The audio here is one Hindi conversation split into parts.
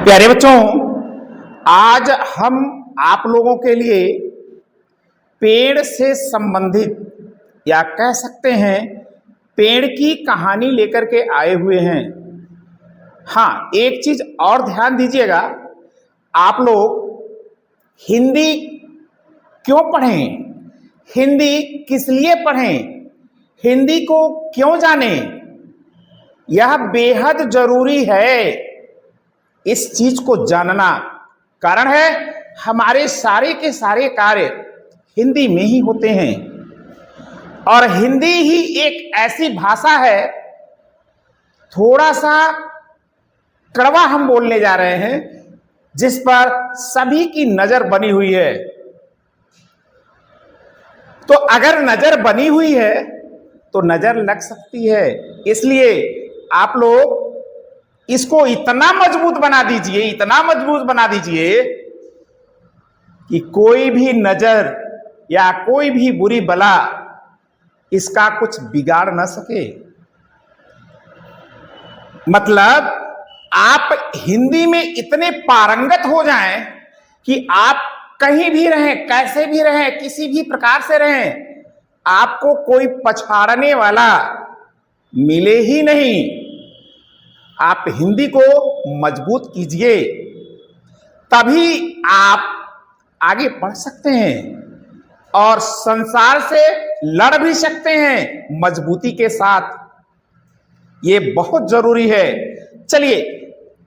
प्यारे बच्चों, आज हम आप लोगों के लिए पेड़ से संबंधित या कह सकते हैं पेड़ की कहानी लेकर के आए हुए हैं। हाँ, एक चीज और ध्यान दीजिएगा, आप लोग हिंदी क्यों पढ़ें, हिंदी किस लिए पढ़ें, हिंदी को क्यों जानें, यह बेहद जरूरी है। इस चीज को जानना कारण है हमारे सारे के सारे कार्य हिंदी में ही होते हैं और हिंदी ही एक ऐसी भाषा है, थोड़ा सा कड़वा हम बोलने जा रहे हैं, जिस पर सभी की नजर बनी हुई है। तो अगर नजर बनी हुई है तो नजर लग सकती है, इसलिए आप लोग इसको इतना मजबूत बना दीजिए, इतना मजबूत बना दीजिए कि कोई भी नजर या कोई भी बुरी बला इसका कुछ बिगाड़ ना सके। मतलब आप हिंदी में इतने पारंगत हो जाएं कि आप कहीं भी रहें, कैसे भी रहें, किसी भी प्रकार से रहें, आपको कोई पछाड़ने वाला मिले ही नहीं। आप हिंदी को मजबूत कीजिए, तभी आप आगे बढ़ सकते हैं और संसार से लड़ भी सकते हैं मजबूती के साथ। ये बहुत जरूरी है। चलिए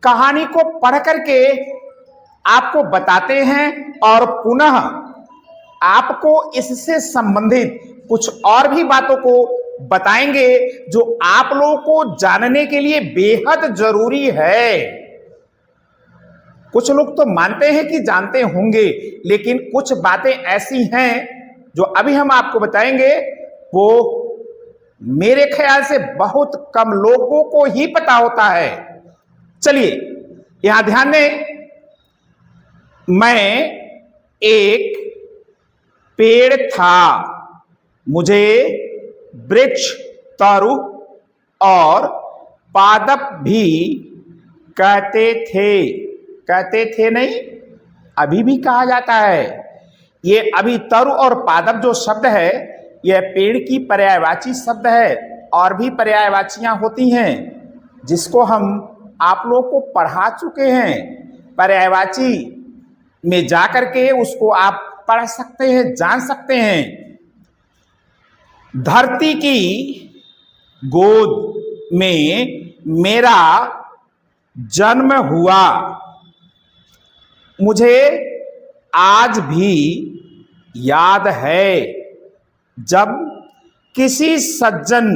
कहानी को पढ़ करके आपको बताते हैं और पुनः आपको इससे संबंधित कुछ और भी बातों को बताएंगे जो आप लोगों को जानने के लिए बेहद जरूरी है। कुछ लोग तो मानते हैं कि जानते होंगे, लेकिन कुछ बातें ऐसी हैं जो अभी हम आपको बताएंगे, वो मेरे ख्याल से बहुत कम लोगों को ही पता होता है। चलिए यहां ध्यान दें, मैं एक पेड़ था, मुझे वृक्ष, तरु और पादप भी कहते थे। कहते थे नहीं, अभी भी कहा जाता है। ये अभी तरु और पादप जो शब्द है, यह पेड़ की पर्यायवाची शब्द है। और भी पर्यायवाचियां होती हैं जिसको हम आप लोग को पढ़ा चुके हैं। पर्यायवाची में जाकर के उसको आप पढ़ सकते हैं, जान सकते हैं। धरती की गोद में मेरा जन्म हुआ, मुझे आज भी याद है जब किसी सज्जन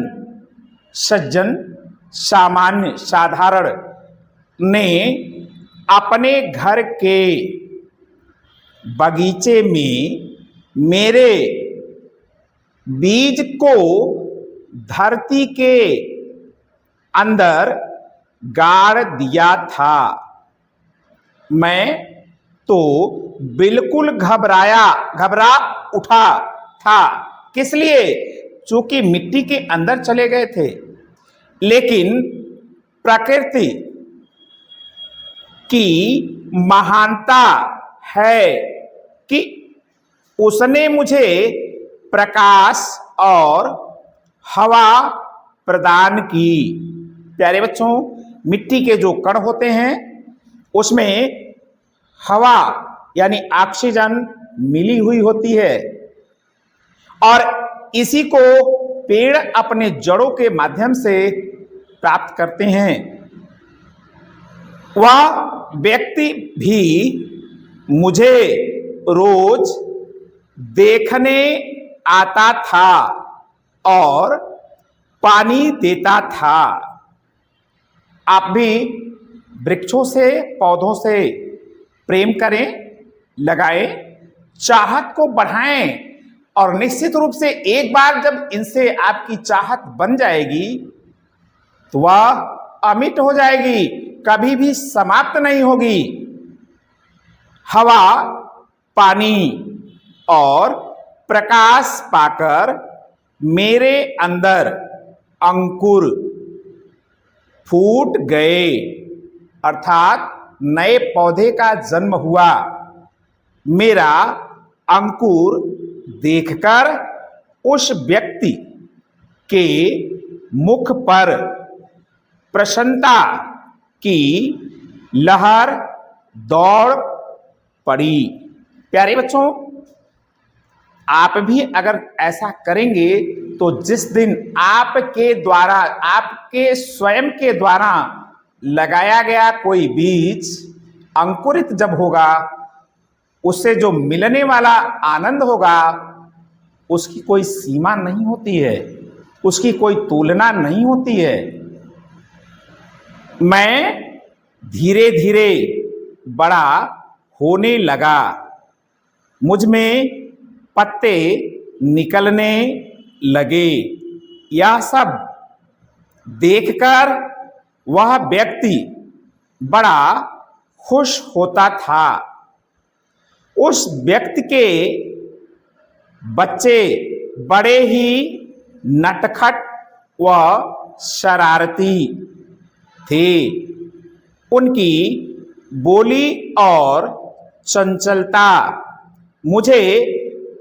सामान्य साधारण ने अपने घर के बगीचे में मेरे बीज को धरती के अंदर गाड़ दिया था। मैं तो बिल्कुल घबरा उठा था। किस लिए? चूंकि मिट्टी के अंदर चले गए थे। लेकिन प्रकृति की महानता है कि उसने मुझे प्रकाश और हवा प्रदान की। प्यारे बच्चों, मिट्टी के जो कण होते हैं उसमें हवा यानी ऑक्सीजन मिली हुई होती है और इसी को पेड़ अपने जड़ों के माध्यम से प्राप्त करते हैं। वह व्यक्ति भी मुझे रोज देखने आता था और पानी देता था। आप भी वृक्षों से, पौधों से प्रेम करें, लगाएं, चाहत को बढ़ाएं और निश्चित रूप से एक बार जब इनसे आपकी चाहत बन जाएगी तो वह अमिट हो जाएगी, कभी भी समाप्त नहीं होगी। हवा, पानी और प्रकाश पाकर मेरे अंदर अंकुर फूट गए, अर्थात नए पौधे का जन्म हुआ। मेरा अंकुर देखकर उस व्यक्ति के मुख पर प्रसन्नता की लहर दौड़ पड़ी। प्यारे बच्चों, आप भी अगर ऐसा करेंगे तो जिस दिन आपके द्वारा, आपके स्वयं के द्वारा लगाया गया कोई बीज अंकुरित जब होगा, उससे जो मिलने वाला आनंद होगा उसकी कोई सीमा नहीं होती है, उसकी कोई तुलना नहीं होती है। मैं धीरे धीरे बड़ा होने लगा, मुझ में पत्ते निकलने लगे। यह सब देखकर वह व्यक्ति बड़ा खुश होता था। उस व्यक्ति के बच्चे बड़े ही नटखट व शरारती थे। उनकी बोली और चंचलता मुझे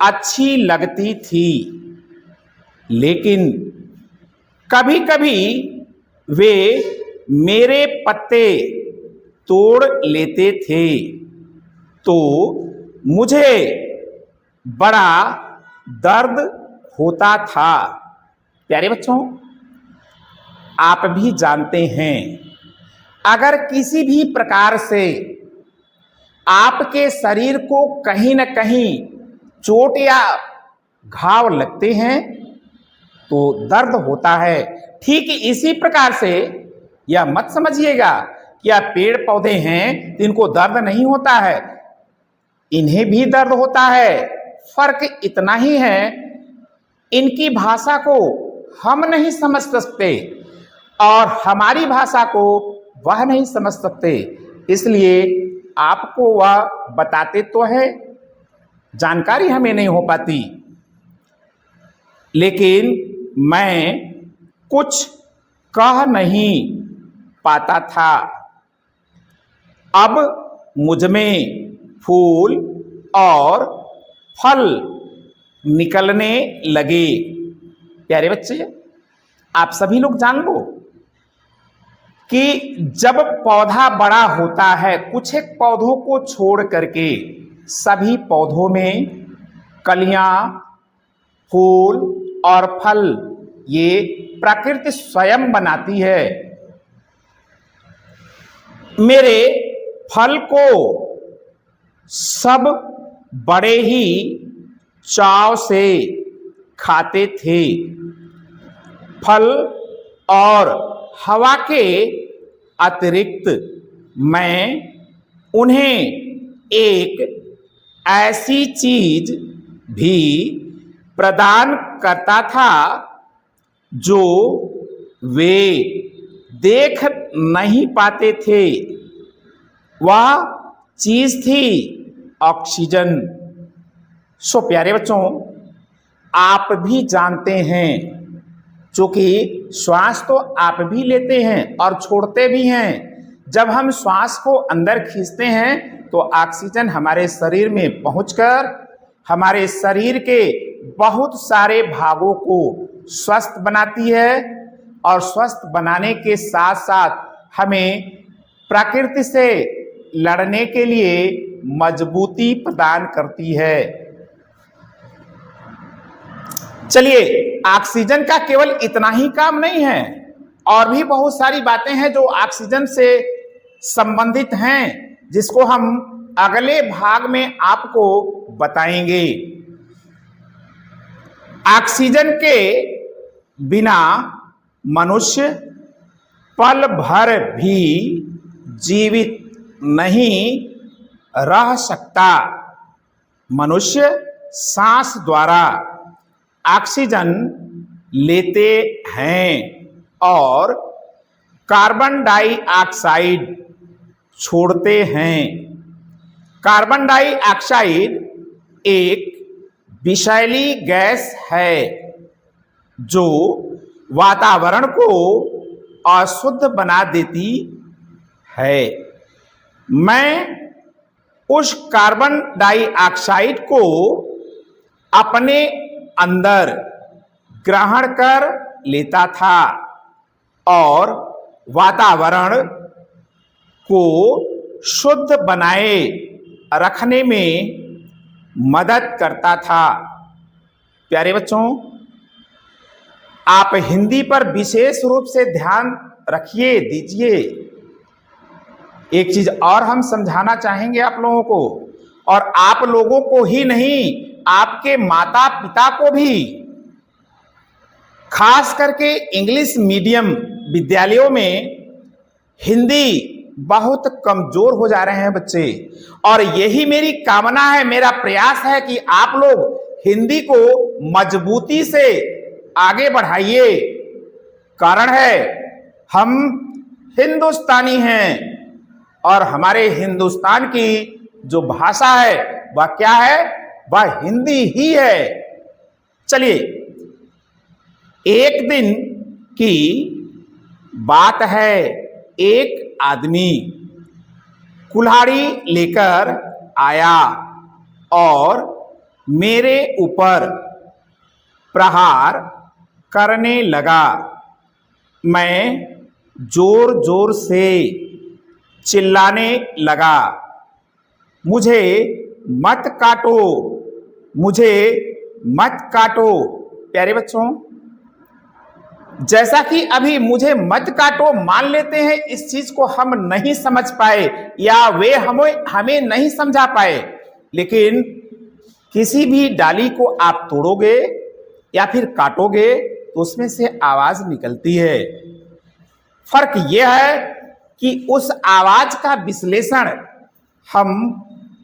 अच्छी लगती थी, लेकिन कभी कभी वे मेरे पत्ते तोड़ लेते थे तो मुझे बड़ा दर्द होता था। प्यारे बच्चों, आप भी जानते हैं, अगर किसी भी प्रकार से आपके शरीर को कहीं न कहीं चोट या घाव लगते हैं तो दर्द होता है। ठीक इसी प्रकार से यह मत समझिएगा कि यह पेड़ पौधे हैं तो इनको दर्द नहीं होता है, इन्हें भी दर्द होता है। फर्क इतना ही है, इनकी भाषा को हम नहीं समझ सकते और हमारी भाषा को वह नहीं समझ सकते, इसलिए आपको वह बताते तो है, जानकारी हमें नहीं हो पाती, लेकिन मैं कुछ कह नहीं पाता था। अब मुझमें फूल और फल निकलने लगे। प्यारे बच्चे, आप सभी लोग जान लो कि जब पौधा बड़ा होता है, कुछ एक पौधों को छोड़ करके सभी पौधों में कलियां, फूल और फल ये प्रकृति स्वयं बनाती है। मेरे फल को सब बड़े ही चाव से खाते थे। फल और हवा के अतिरिक्त मैं उन्हें एक ऐसी चीज भी प्रदान करता था जो वे देख नहीं पाते थे। वह चीज थी ऑक्सीजन। सो प्यारे बच्चों, आप भी जानते हैं, क्योंकि श्वास तो आप भी लेते हैं और छोड़ते भी हैं। जब हम श्वास को अंदर खींचते हैं तो ऑक्सीजन हमारे शरीर में पहुंचकर हमारे शरीर के बहुत सारे भागों को स्वस्थ बनाती है और स्वस्थ बनाने के साथ साथ हमें प्रकृति से लड़ने के लिए मजबूती प्रदान करती है। चलिए, ऑक्सीजन का केवल इतना ही काम नहीं है, और भी बहुत सारी बातें हैं जो ऑक्सीजन से संबंधित हैं, जिसको हम अगले भाग में आपको बताएंगे। ऑक्सीजन के बिना मनुष्य पल भर भी जीवित नहीं रह सकता। मनुष्य सांस द्वारा ऑक्सीजन लेते हैं और कार्बन डाइऑक्साइड छोड़ते हैं। कार्बन डाइऑक्साइड एक विषैली गैस है जो वातावरण को अशुद्ध बना देती है। मैं उस कार्बन डाइऑक्साइड को अपने अंदर ग्रहण कर लेता था और वातावरण को शुद्ध बनाए रखने में मदद करता था। प्यारे बच्चों, आप हिंदी पर विशेष रूप से ध्यान रखिए, दीजिए। एक चीज और हम समझाना चाहेंगे आप लोगों को, और आप लोगों को ही नहीं, आपके माता पिता को भी। खास करके इंग्लिश मीडियम विद्यालयों में हिंदी बहुत कमजोर हो जा रहे हैं बच्चे, और यही मेरी कामना है, मेरा प्रयास है कि आप लोग हिंदी को मजबूती से आगे बढ़ाइए। कारण है, हम हिंदुस्तानी हैं और हमारे हिंदुस्तान की जो भाषा है वह क्या है? वह हिंदी ही है। चलिए, एक दिन की बात है, एक आदमी कुल्हाड़ी लेकर आया और मेरे ऊपर प्रहार करने लगा। मैं जोर जोर से चिल्लाने लगा, मुझे मत काटो, मुझे मत काटो। प्यारे बच्चों, जैसा कि अभी मुझे मत काटो मान लेते हैं, इस चीज को हम नहीं समझ पाए या वे हमें नहीं समझा पाए, लेकिन किसी भी डाली को आप तोड़ोगे या फिर काटोगे तो उसमें से आवाज निकलती है। फर्क यह है कि उस आवाज का विश्लेषण हम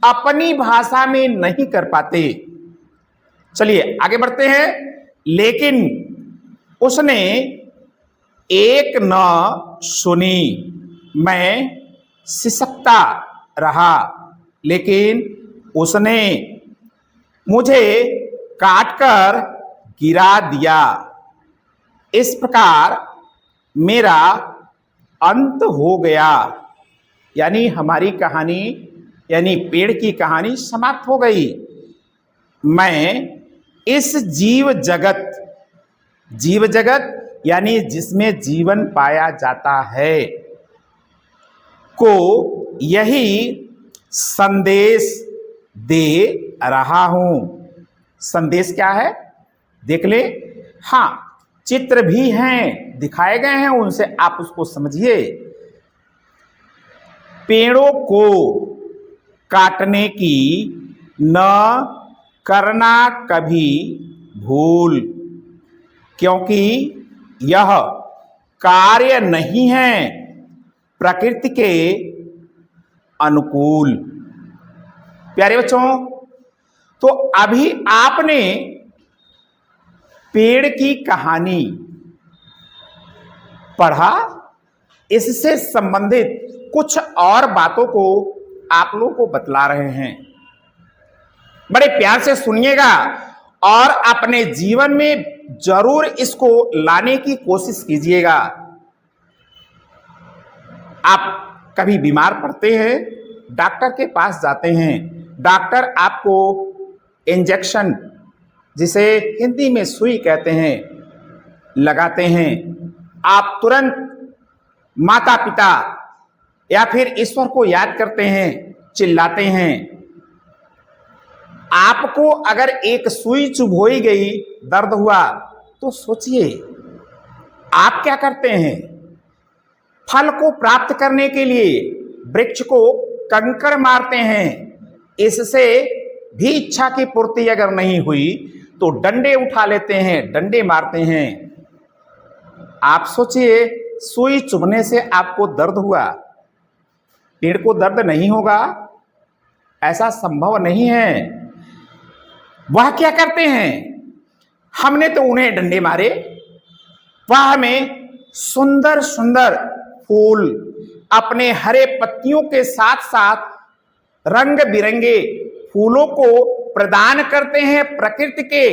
अपनी भाषा में नहीं कर पाते। चलिए आगे बढ़ते हैं। लेकिन उसने एक न सुनी, मैं सिसकता रहा, लेकिन उसने मुझे काटकर गिरा दिया। इस प्रकार मेरा अंत हो गया, यानी हमारी कहानी, यानी पेड़ की कहानी समाप्त हो गई। मैं इस जीव जगत यानी जिसमें जीवन पाया जाता है को यही संदेश दे रहा हूं। संदेश क्या है? देख ले। हाँ, चित्र भी हैं, दिखाए गए हैं, उनसे आप उसको समझिए। पेड़ों को काटने की न करना कभी भूल, क्योंकि यह कार्य नहीं है प्रकृति के अनुकूल। प्यारे बच्चों, तो अभी आपने पेड़ की कहानी पढ़ा, इससे संबंधित कुछ और बातों को आप लोगों को बतला रहे हैं। बड़े प्यार से सुनिएगा और अपने जीवन में जरूर इसको लाने की कोशिश कीजिएगा। आप कभी बीमार पड़ते हैं, डॉक्टर के पास जाते हैं, डॉक्टर आपको इंजेक्शन, जिसे हिंदी में सुई कहते हैं, लगाते हैं। आप तुरंत माता पिता या फिर ईश्वर को याद करते हैं, चिल्लाते हैं। आपको अगर एक सुई चुभोई गई, दर्द हुआ, तो सोचिए आप क्या करते हैं? फल को प्राप्त करने के लिए वृक्ष को कंकड़ मारते हैं। इससे भी इच्छा की पूर्ति अगर नहीं हुई तो डंडे उठा लेते हैं, डंडे मारते हैं। आप सोचिए, सुई चुभने से आपको दर्द हुआ, पेड़ को दर्द नहीं होगा? ऐसा संभव नहीं है। वह क्या करते हैं? हमने तो उन्हें डंडे मारे, वह हमें सुंदर सुंदर फूल अपने हरे पत्तियों के साथ साथ रंग बिरंगे फूलों को प्रदान करते हैं, प्रकृति के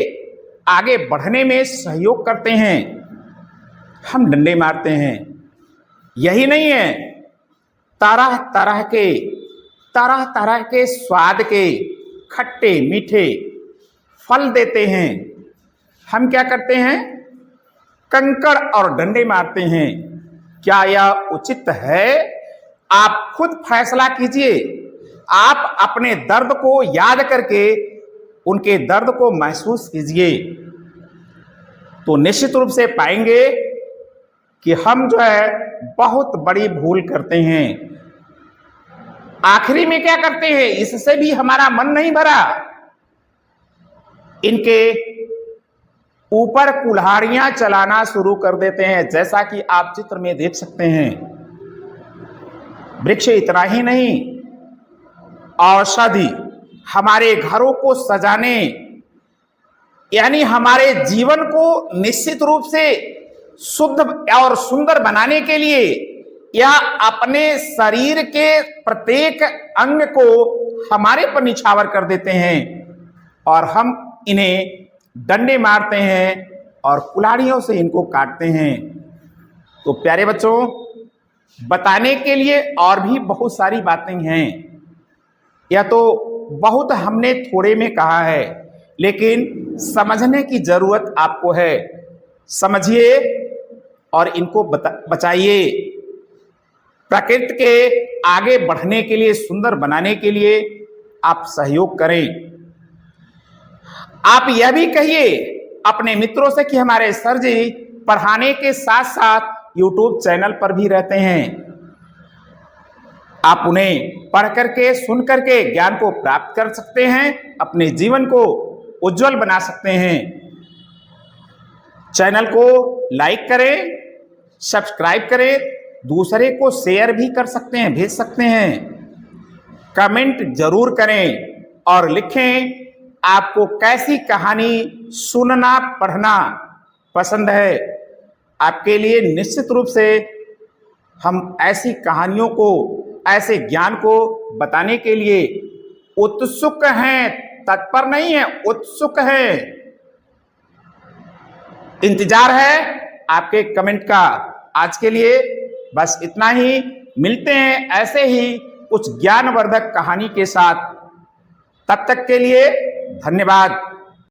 आगे बढ़ने में सहयोग करते हैं। हम डंडे मारते हैं। यही नहीं है, तरह तरह के तरह तरह के स्वाद के खट्टे मीठे फल देते हैं, हम क्या करते हैं? कंकड़ और डंडे मारते हैं। क्या यह उचित है? आप खुद फैसला कीजिए। आप अपने दर्द को याद करके उनके दर्द को महसूस कीजिए, तो निश्चित रूप से पाएंगे कि हम जो है बहुत बड़ी भूल करते हैं। आखिरी में क्या करते हैं? इससे भी हमारा मन नहीं भरा, इनके ऊपर कुल्हाड़ियां चलाना शुरू कर देते हैं, जैसा कि आप चित्र में देख सकते हैं। वृक्ष इतना ही नहीं, औषधि हमारे घरों को सजाने, यानी हमारे जीवन को निश्चित रूप से शुद्ध और सुंदर बनाने के लिए या अपने शरीर के प्रत्येक अंग को हमारे पर निछावर कर देते हैं और हम इन्हें डंडे मारते हैं और कुल्हाड़ियों से इनको काटते हैं। तो प्यारे बच्चों, बताने के लिए और भी बहुत सारी बातें हैं, या तो बहुत हमने थोड़े में कहा है, लेकिन समझने की जरूरत आपको है। समझिए और इनको बचाइए। प्रकृति के आगे बढ़ने के लिए, सुंदर बनाने के लिए आप सहयोग करें। आप यह भी कहिए अपने मित्रों से कि हमारे सर जी पढ़ाने के साथ साथ YouTube चैनल पर भी रहते हैं। आप उन्हें पढ़ करके, सुन करके ज्ञान को प्राप्त कर सकते हैं, अपने जीवन को उज्जवल बना सकते हैं। चैनल को लाइक करें, सब्सक्राइब करें, दूसरे को शेयर भी कर सकते हैं, भेज सकते हैं। कमेंट जरूर करें और लिखें आपको कैसी कहानी सुनना पढ़ना पसंद है। आपके लिए निश्चित रूप से हम ऐसी कहानियों को, ऐसे ज्ञान को बताने के लिए उत्सुक हैं, तत्पर नहीं है, उत्सुक हैं। इंतजार है आपके कमेंट का। आज के लिए बस इतना ही। मिलते हैं ऐसे ही कुछ ज्ञानवर्धक कहानी के साथ। तब तक के लिए धन्यवाद।